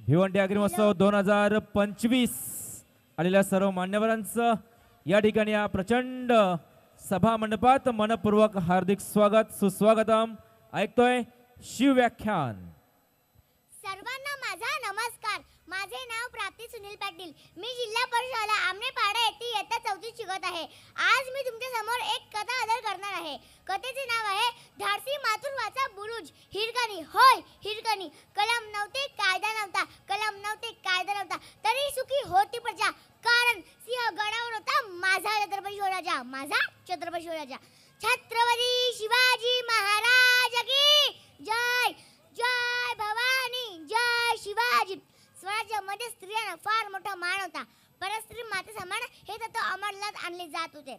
भिवंडी आगरी महोत्सव 2025 आलेल्या सर्व मान्यवरांचं या ठिकाणी या प्रचंड सभा मंडपात मनपूर्वक हार्दिक स्वागत सुस्वागतम। ऐकतोय शिवव्याख्यान। सर्वांना माझा नमस्कार। माझे नाव प्राप्ती सुनील पाटील। मी जिल्हा परिषद आमनेपाडा येथे इयत्ता 4थी शिकत आहे। आज मी तुमच्या समोर एक कथा सादर करणार आहे। कथेचे नाव आहे धाडसी मातृत्वाचा बुरुज। हिरकणी, होय हिरकणी। कलम नव्हते, कायदा नव्हता, कलम नव्हते, कायदा नव्हता, तरी सुखी होती प्रजा। कारण सिंह गडावर होता माझा छत्रपती शिवराजा, माझा छत्रपती शिवराजा। छत्रपती शिवाजी महाराज की जय। जय भवानी, जय शिवाजी। स्वराज्यामध्ये स्त्रियांना फार मोठा मान होता, परस्त्री माते समान हे तत्व अंमलात आणले जात होते।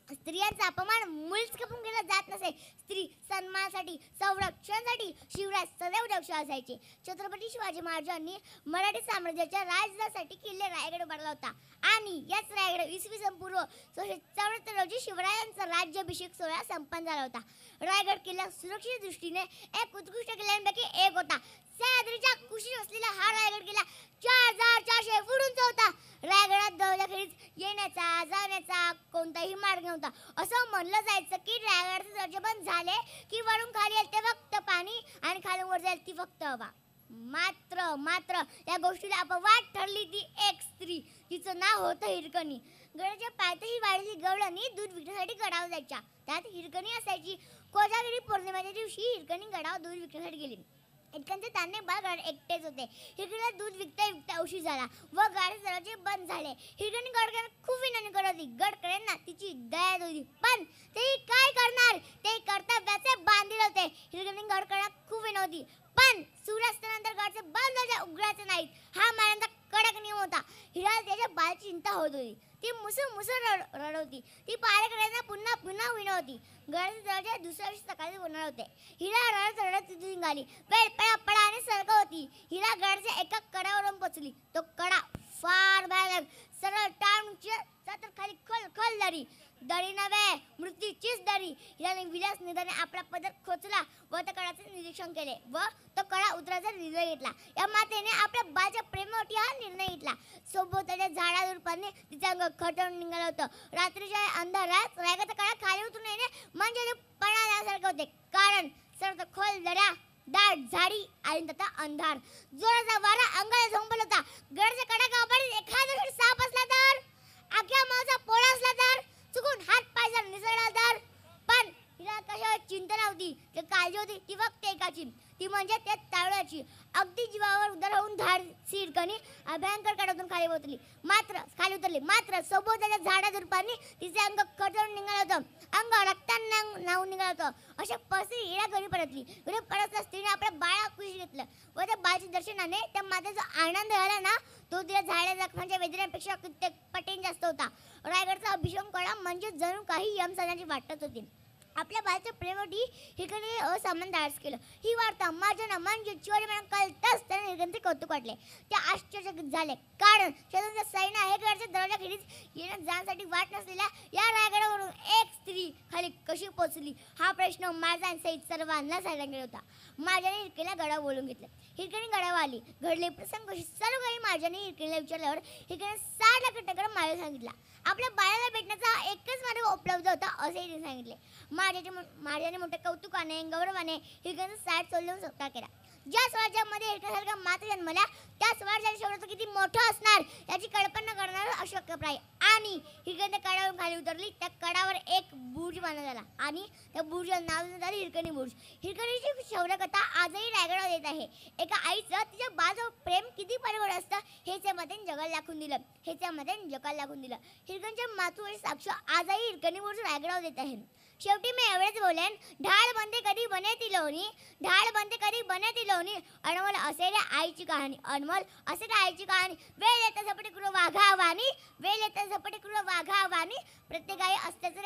स्त्रियांचा अपमान मुळीच खपून केला जात नसे। स्त्री सन्मानासाठी, संरक्षणासाठी शिवराज सदैव दक्ष असायचे। छत्रपती शिवाजी महाराजांनी मराठी साम्राज्याच्या राजधानीसाठी किल्ले रायगड बांधला होता आणि याच रायगड इसवी सन पूर्व 1674 रोजी शिवरायांचा राज्याभिषेक सोहळा संपन्न झाला होता। रायगड किल्ला सुरक्षेच्या दृष्टीने एक उत्कृष्ट किल्ल्यांपैकी एक होता। सह्याद्रीच्या कुशीत असलेला हा रायगड किल्ला 4400 फूट उंच होता। रायगडात दरवाजाखेरीज येण्याचा जाण्याचा कोणताही मार्ग नव्हता। असं म्हणलं जायचं की रायगडाचे दरवाजे बंद झाले की वरून खाली येईल ते फक्त पाणी आणि खालून वर जाईल ती फक्त हवा। मात्र या गोष्टीला अपवाद ठरली ती एक स्त्री, तिचं नाव होतं हिरकणी। गडाच्या पायथ्याशी वाढलेली गवळणी दूध विकण्यासाठी गडावर जायच्या। त्यात हिरकणी असायची। कोजागिरी पौर्णिमेच्या दिवशी हिरकणी गडावर दूध विकण्यासाठी गेली। इतक्यांचे तान्हे बाळ गड एकटेच होते। हिरकणीला दूध विकता उशीर झाला व गाडीचे दरवाजे बंद झाले। हिरकणी गडकऱ्यांना खूप विनवणी करत होती। गडकऱ्यांना तिची दया होती, पण ते काय करणार, ते कर्तव्याचे बांधील होते। हिरकणी गडकऱ्यांना खूप विनवती, पण सूर्यास्तानंतर गडचे बंद दरवाजे उघडायचे नाहीत हा महाराजांचा कडक नियम होता। हिराला त्याच्या बाळाची चिंता होत होती। ती मुसळ रडत होती। ती पारेकऱ्यांना पुन्हा विनवती। गडाचे दरवाजे दुसऱ्या दिवशी सकाळी होणार होते। हिरा रडत तिथून निघाली। वेळ पळा आणि सरकत होती। हिरा गडाच्या एका कड्यावरून पोचली। तो कडा फार भयानक, सरळ तर खाली खोल दरी नव्हे, मृत्यूचीच दरी। हिराने विलास निधाने आपला पदर खोचला व त्या कडाचे निरीक्षण केले व तो कडा उतरायचा निर्णय घेतला। या मातेने आपल्या बाळाच्या प्रेमासाठी हा निर्णय घेतला। सोबतच्या झाडाझुडपांनी तिचे अंग खटून निघालं होतं। रात्रीच्या अंधारात रायगडचा कडा खाली उतरून येणे म्हणजे पणासारखे होते, कारण सर्व खोल दऱ्या, दाट झाडी आणि त्याचा अंधार। जोराचा वारा अंगाला झोंबल होता। गडाच्या कडा गाभारीत एखादा साप असला तर, आख्या मावसा पोळा असला तर, चुकून हात पाय जर निसरला तर, पण हिला कशावर चिंता नव्हती, काळजी होती ती फक्त एकाची, ती म्हणजे त्या तावड्याची। अगदी जीवावर उदार होऊन धाडसी हिरकणी भयंकर कडातून खाली उतरली। मात्र सोबतच्या झाडाझुडपांनी तिचे अंग खचून निघालं होतं, अंग रक्तांना नाहून निघालं होतं। अशा परिस्थितीत हिरा घरी परतली। घरी परतल्या स्त्रीने आपल्या बाळा कुशीत घेतलं व त्या बाळाच्या दर्शनाने त्या मातेचा आनंद झाला ना, तो तिला झाडा जखमांच्या वेदनेपेक्षा कित्येक पटीने जास्त होता। रायगडचा अभिषेक कडा म्हणजे जणू काही यमसदनाची वाटत होती। आपल्या बाळाच्या प्रेमासाठी हिरकणीने असामान्य धाडस केलं। ही वार्ता माझ्या म्हणजे चोरीपणा कळताच त्याने हिरकणीचे कौतुक वाटले। ते आश्चर्यचकित झाले, कारण शत्रूंचं सैन्य आहे गडाच्या दरवाजाखेरीज येण्या जाण्यासाठी वाट नसलेल्या या रायगडावरून एक स्त्री खाली कशी पोहोचली हा प्रश्न महाराजांसहित सर्वांना सांगितला गेला होता। महाराजांनी हिरकणीला गडावर बोलून घेतलं। हिरकणी गडावर आली। घडले प्रसंग सर्व काही महाराजांनी हिरकणीला विचारल्यावर हिरकणीने 60 लाख टक्कर महाराज सांगितला। आपल्या बाळाला भेटण्याचा एकच मार्ग उपलब्ध होता असे तिने सांगितले। महाराजांनी मोठ्या कौतुकाने गौरवाने हिरकणीचा 60 सोडून सत्कार केला। ज्या स्वराज्यामध्ये हिरकणीसारखा माता जन्मल्या त्या स्वराज्याचे शौर्य किती मोठं असणार याची कल्पना करणार अशक्यप्राय। आणि हिरकणी कडावरून खाली उतरली। त्या कडावर एक बुर्ज बांधण्यात आला आणि त्या बुर्जाचं नाव देण्यात आले हिरकणी बुर्ज। हिरकणीची शौर्यकथा आजही रायगडावर येत आहे। एका आईचं तिच्या बाळाचं प्रेम किती परिगोड असतं हे त्या मातेने जगाला दाखवून दिलं। हिरकणीच्या मातृत्वाची साक्ष आजही हिरकणी बुर्ज रायगडावर येत आहे। शेवटी मी एवढेच बोलेन, ढाळ बंदे कधी बने ती लोणी, अनमोल असेल आईची कहाणी, वेळ येता झपटी कृ वाघावानी, प्रत्येक आई असतेच